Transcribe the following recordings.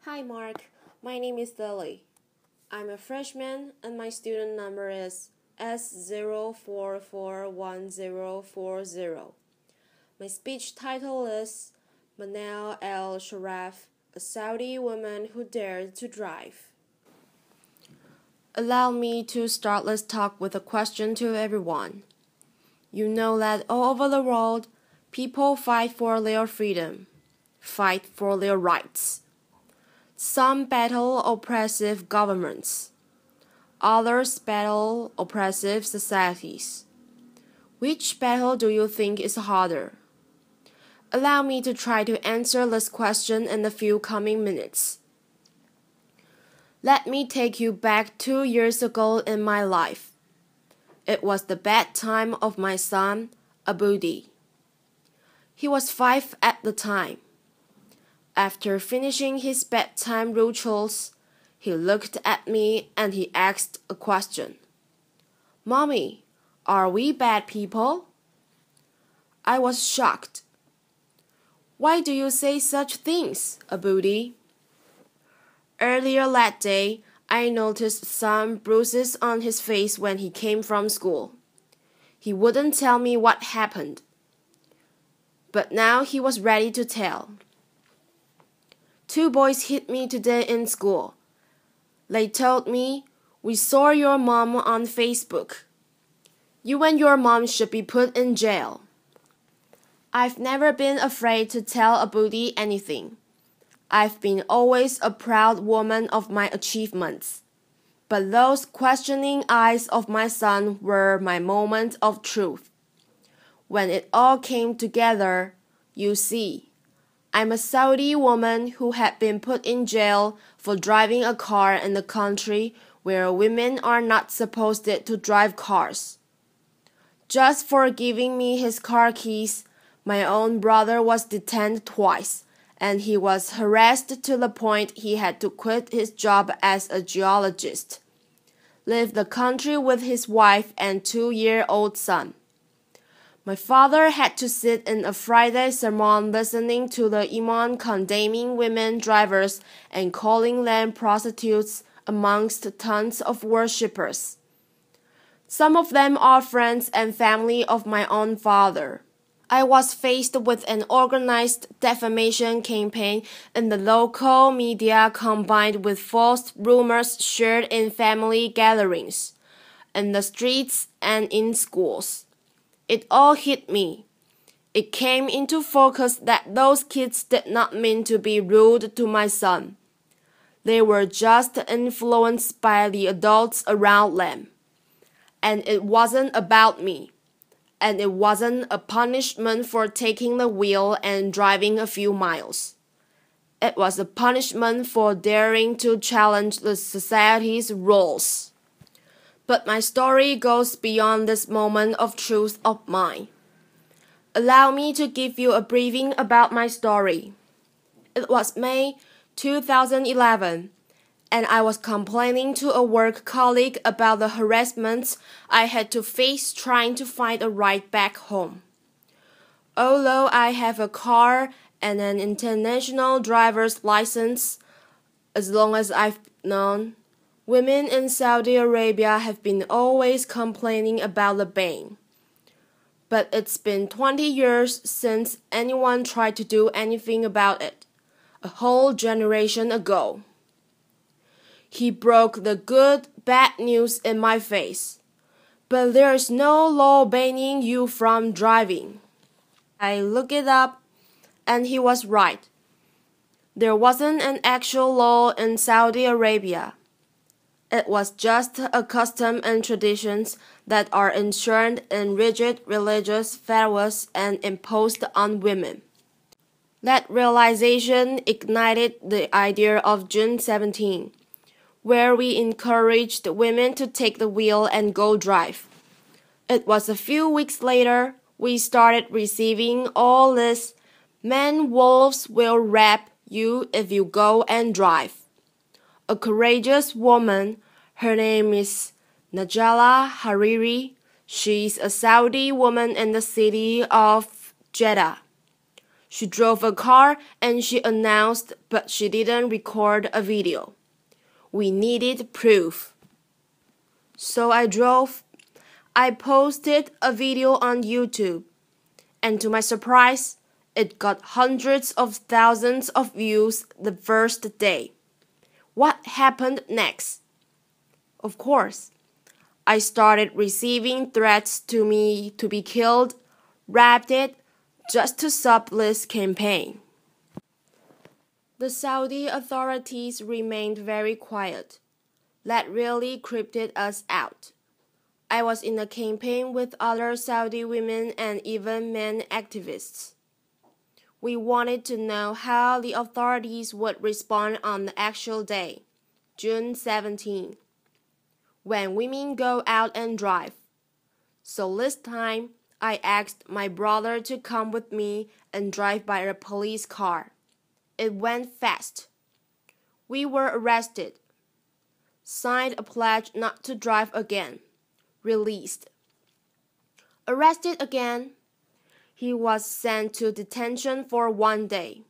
Hi Mark, my name is Lily. I'm a freshman and my student number is S0441040. My speech title is Manal al-Sharif, a Saudi woman who dared to drive. Allow me to start this talk with a question to everyone. You know that all over the world, people fight for their freedom, fight for their rights. Some battle oppressive governments. Others battle oppressive societies. Which battle do you think is harder? Allow me to try to answer this question in the few coming minutes. Let me take you back 2 years ago in my life. It was the bedtime of my son, Abudi. He was 5 at the time. After finishing his bedtime rituals, he looked at me and he asked a question. Mommy, are we bad people? I was shocked. Why do you say such things, Abudi? Earlier that day, I noticed some bruises on his face when he came from school. He wouldn't tell me what happened. But now he was ready to tell. 2 boys hit me today in school. They told me, we saw your mom on Facebook. You and your mom should be put in jail. I've never been afraid to tell Abudi anything. I've been always a proud woman of my achievements. But those questioning eyes of my son were my moment of truth. When it all came together, you see, I'm a Saudi woman who had been put in jail for driving a car in a country where women are not supposed to drive cars. Just for giving me his car keys, my own brother was detained twice, and he was harassed to the point he had to quit his job as a geologist, leave the country with his wife and 2-year-old son. My father had to sit in a Friday sermon listening to the imam condemning women drivers and calling them prostitutes amongst tons of worshippers. Some of them are friends and family of my own father. I was faced with an organized defamation campaign in the local media combined with false rumors shared in family gatherings, in the streets and in schools. It all hit me. It came into focus that those kids did not mean to be rude to my son. They were just influenced by the adults around them. And it wasn't about me. And it wasn't a punishment for taking the wheel and driving a few miles. It was a punishment for daring to challenge the society's rules. But my story goes beyond this moment of truth of mine. Allow me to give you a briefing about my story. It was May 2011, and I was complaining to a work colleague about the harassment I had to face trying to find a ride back home. Although I have a car and an international driver's license, as long as I've known, women in Saudi Arabia have been always complaining about the ban. But it's been 20 years since anyone tried to do anything about it, a whole generation ago. He broke the bad news in my face. But there's no law banning you from driving. I looked it up, and he was right. There wasn't an actual law in Saudi Arabia. It was just a custom and traditions that are enshrined in rigid religious fatwas and imposed on women. That realization ignited the idea of June 17, where we encouraged women to take the wheel and go drive. It was a few weeks later we started receiving all this, "Men wolves will rap you if you go and drive." A courageous woman, her name is Najala Hariri. She's a Saudi woman in the city of Jeddah. She drove a car and she announced, but she didn't record a video. We needed proof. So I drove. I posted a video on YouTube, and to my surprise, it got hundreds of thousands of views the first day. What happened next? Of course, I started receiving threats to me to be killed, raped, just to stop this campaign. The Saudi authorities remained very quiet. That really creeped us out. I was in a campaign with other Saudi women and even men activists. We wanted to know how the authorities would respond on the actual day, June 17, when women go out and drive. So this time, I asked my brother to come with me and drive by a police car. It went fast. We were arrested, signed a pledge not to drive again, released. Arrested again. He was sent to detention for 1 day,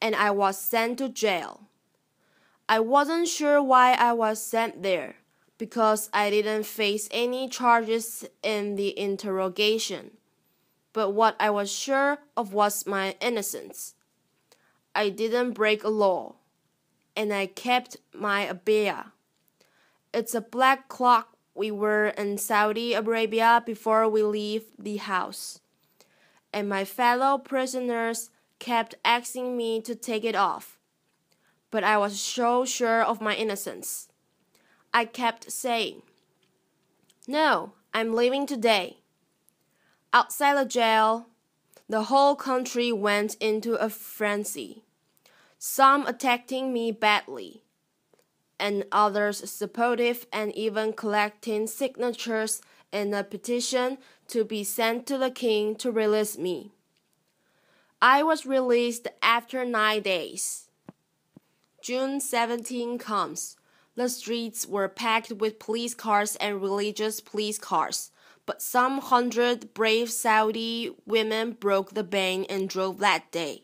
and I was sent to jail. I wasn't sure why I was sent there, because I didn't face any charges in the interrogation. But what I was sure of was my innocence. I didn't break a law, and I kept my abaya. It's a black cloth we wear in Saudi Arabia before we leave the house. And my fellow prisoners kept asking me to take it off. But I was so sure of my innocence. I kept saying, "No, I'm leaving today." Outside the jail, the whole country went into a frenzy, some attacking me badly, and others supportive and even collecting signatures in a petition to be sent to the king to release me. I was released after 9 days. June 17 comes. The streets were packed with police cars and religious police cars, but some 100 brave Saudi women broke the ban and drove that day.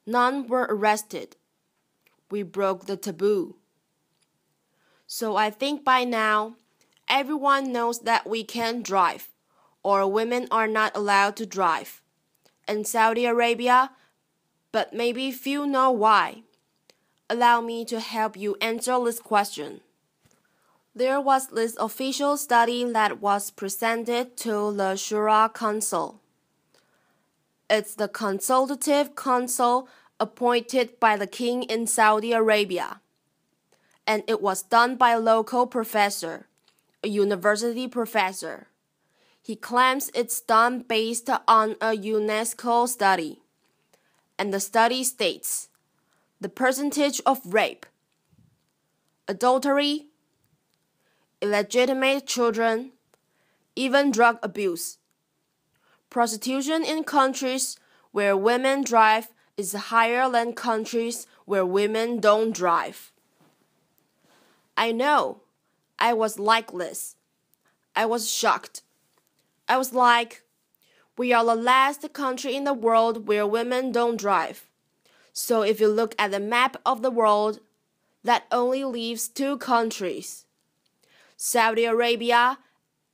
None were arrested. We broke the taboo. So I think by now, everyone knows that we can't drive, or women are not allowed to drive in Saudi Arabia, but maybe few know why. Allow me to help you answer this question. There was this official study that was presented to the Shura Council. It's the consultative council appointed by the king in Saudi Arabia, and it was done by a local professor, a university professor. He claims it's done based on a UNESCO study, and the study states the percentage of rape, adultery, illegitimate children, even drug abuse, prostitution in countries where women drive is higher than countries where women don't drive. I know, I was like this. I was shocked. I was like, we are the last country in the world where women don't drive. So if you look at the map of the world, that only leaves 2 countries. Saudi Arabia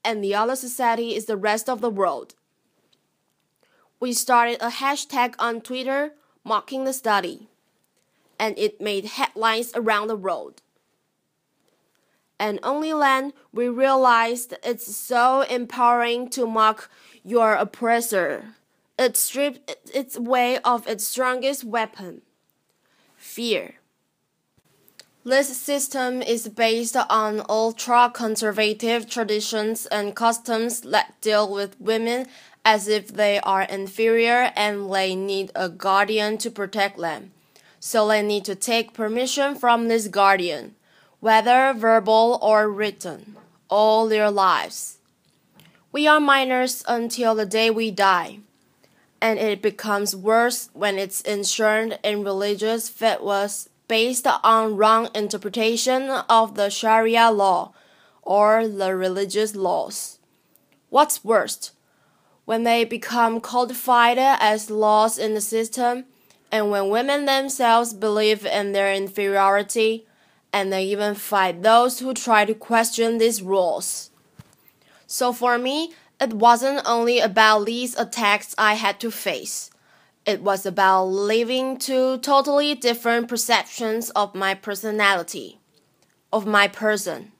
and the other society is the rest of the world. We started a hashtag on Twitter mocking the study, and it made headlines around the world. And only then we realized it's so empowering to mock your oppressor. It stripped its way of its strongest weapon, fear. This system is based on ultra-conservative traditions and customs that deal with women as if they are inferior and they need a guardian to protect them. So they need to take permission from this guardian, whether verbal or written, all their lives. We are minors until the day we die, and it becomes worse when it's enshrined in religious fatwas based on wrong interpretation of the Sharia law or the religious laws. What's worst, when they become codified as laws in the system, and when women themselves believe in their inferiority, and they even fight those who try to question these rules. So for me, it wasn't only about these attacks I had to face. It was about living two totally different perceptions of my personality, of my person.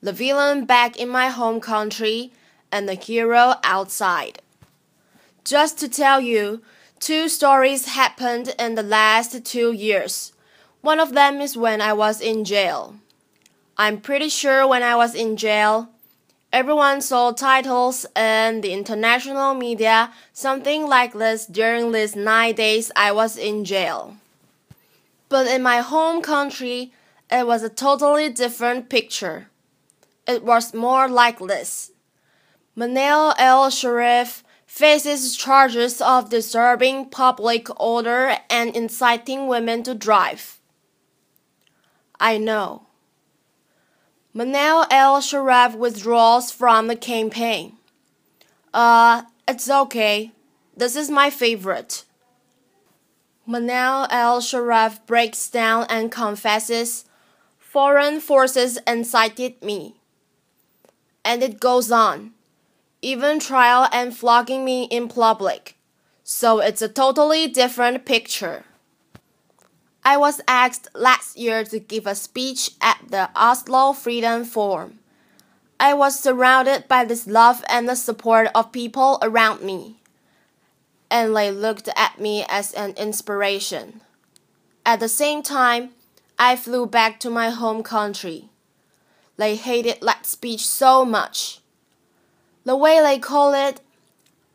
The villain back in my home country and the hero outside. Just to tell you, 2 stories happened in the last 2 years. One of them is when I was in jail. I'm pretty sure when I was in jail, everyone saw titles in the international media, something like this during these 9 days I was in jail. But in my home country, it was a totally different picture. It was more like this. Manal al-Sharif faces charges of disturbing public order and inciting women to drive. I know. Manal al-Sharif withdraws from the campaign. It's okay. This is my favorite. Manal al-Sharif breaks down and confesses, foreign forces incited me. And it goes on, even trial and flogging me in public. So it's a totally different picture. I was asked last year to give a speech at the Oslo Freedom Forum. I was surrounded by this love and the support of people around me, and they looked at me as an inspiration. At the same time, I flew back to my home country. They hated that speech so much. The way they call it,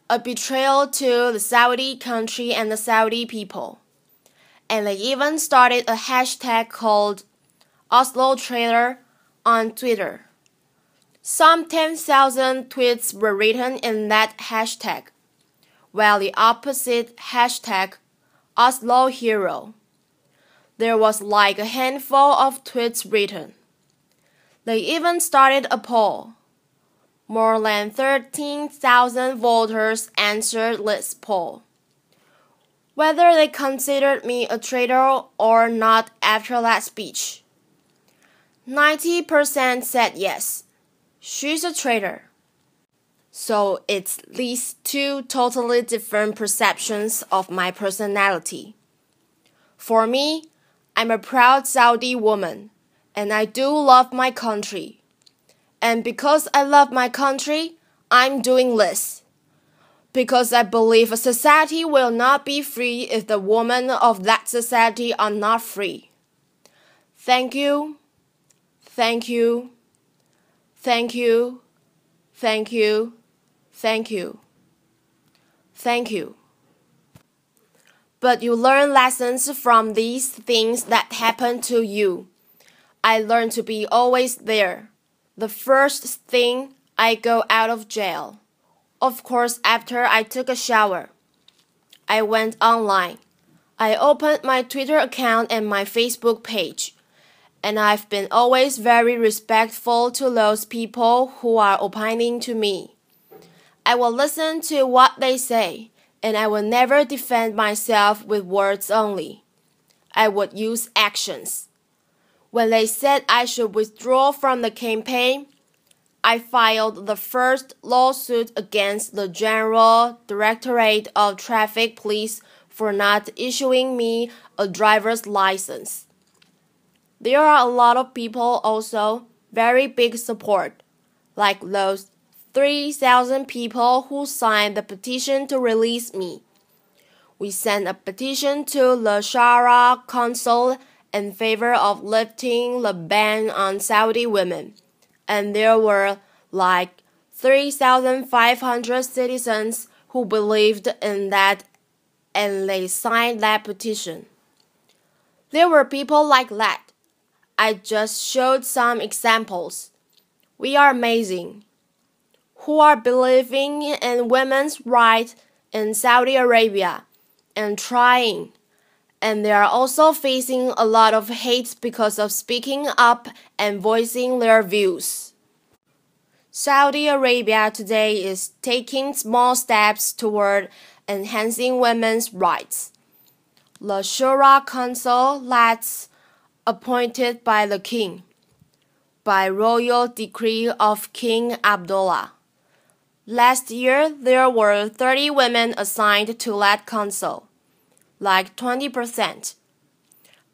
a betrayal to the Saudi country and the Saudi people. And they even started a hashtag called Oslo Traitor on Twitter. Some 10,000 tweets were written in that hashtag, while the opposite hashtag, Oslo Hero. There was like a handful of tweets written. They even started a poll. More than 13,000 voters answered this poll. Whether they considered me a traitor or not after that speech. 90% said yes, she's a traitor. So it's these 2 totally different perceptions of my personality. For me, I'm a proud Saudi woman, and I do love my country. And because I love my country, I'm doing this. Because I believe a society will not be free if the women of that society are not free. Thank you. Thank you. Thank you. Thank you. Thank you. Thank you. But you learn lessons from these things that happen to you. I learned to be always there. The first thing, I go out of jail. Of course, after I took a shower. I went online. I opened my Twitter account and my Facebook page. And I've been always very respectful to those people who are opining to me. I will listen to what they say, and I will never defend myself with words only. I would use actions. When they said I should withdraw from the campaign, I filed the first lawsuit against the General Directorate of Traffic Police for not issuing me a driver's license. There are a lot of people also, very big support, like those 3,000 people who signed the petition to release me. We sent a petition to the Shara Council in favor of lifting the ban on Saudi women, and there were like 3,500 citizens who believed in that, and they signed that petition. There were people like that. I just showed some examples. We are amazing. Who are believing in women's rights in Saudi Arabia and trying. And they are also facing a lot of hate because of speaking up and voicing their views. Saudi Arabia today is taking small steps toward enhancing women's rights. The Shura Council that's appointed by the king, by royal decree of King Abdullah. Last year, there were 30 women assigned to that council, like 20%.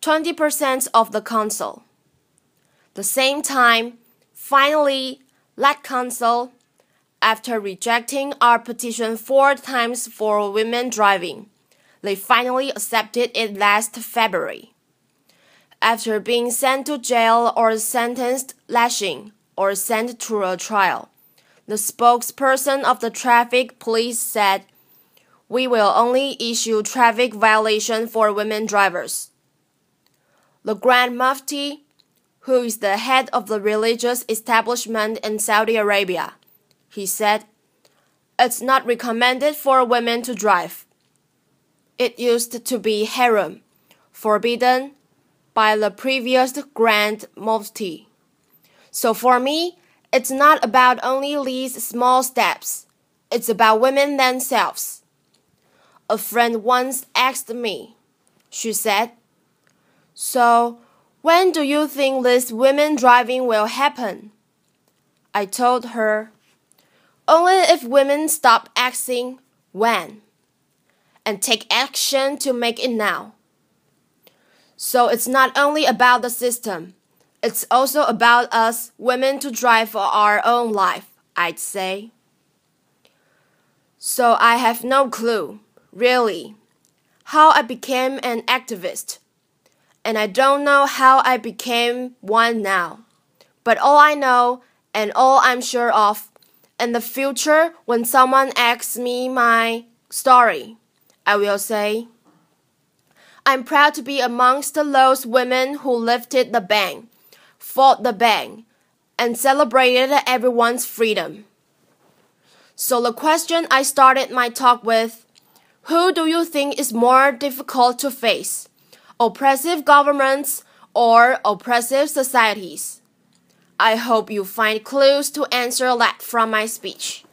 20% of the council. The same time, finally, that council, after rejecting our petition 4 times for women driving, they finally accepted it last February. After being sent to jail or sentenced lashing or sent to a trial, the spokesperson of the traffic police said, "We will only issue traffic violation for women drivers." The Grand Mufti, who is the head of the religious establishment in Saudi Arabia, he said, "It's not recommended for women to drive. It used to be haram, forbidden by the previous Grand Mufti. So for me, it's not about only these small steps. It's about women themselves." A friend once asked me, she said, "So, when do you think this women driving will happen?" I told her, "Only if women stop asking when, and take action to make it now." So it's not only about the system, it's also about us women to drive for our own life, I'd say. So I have no clue, really, how I became an activist. And I don't know how I became one now. But all I know, and all I'm sure of, in the future when someone asks me my story, I will say, I'm proud to be amongst those women who lifted the ban, fought the ban, and celebrated everyone's freedom. So the question I started my talk with, who do you think is more difficult to face? Oppressive governments or oppressive societies? I hope you find clues to answer that from my speech.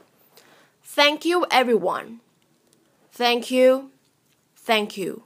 Thank you, everyone. Thank you. Thank you.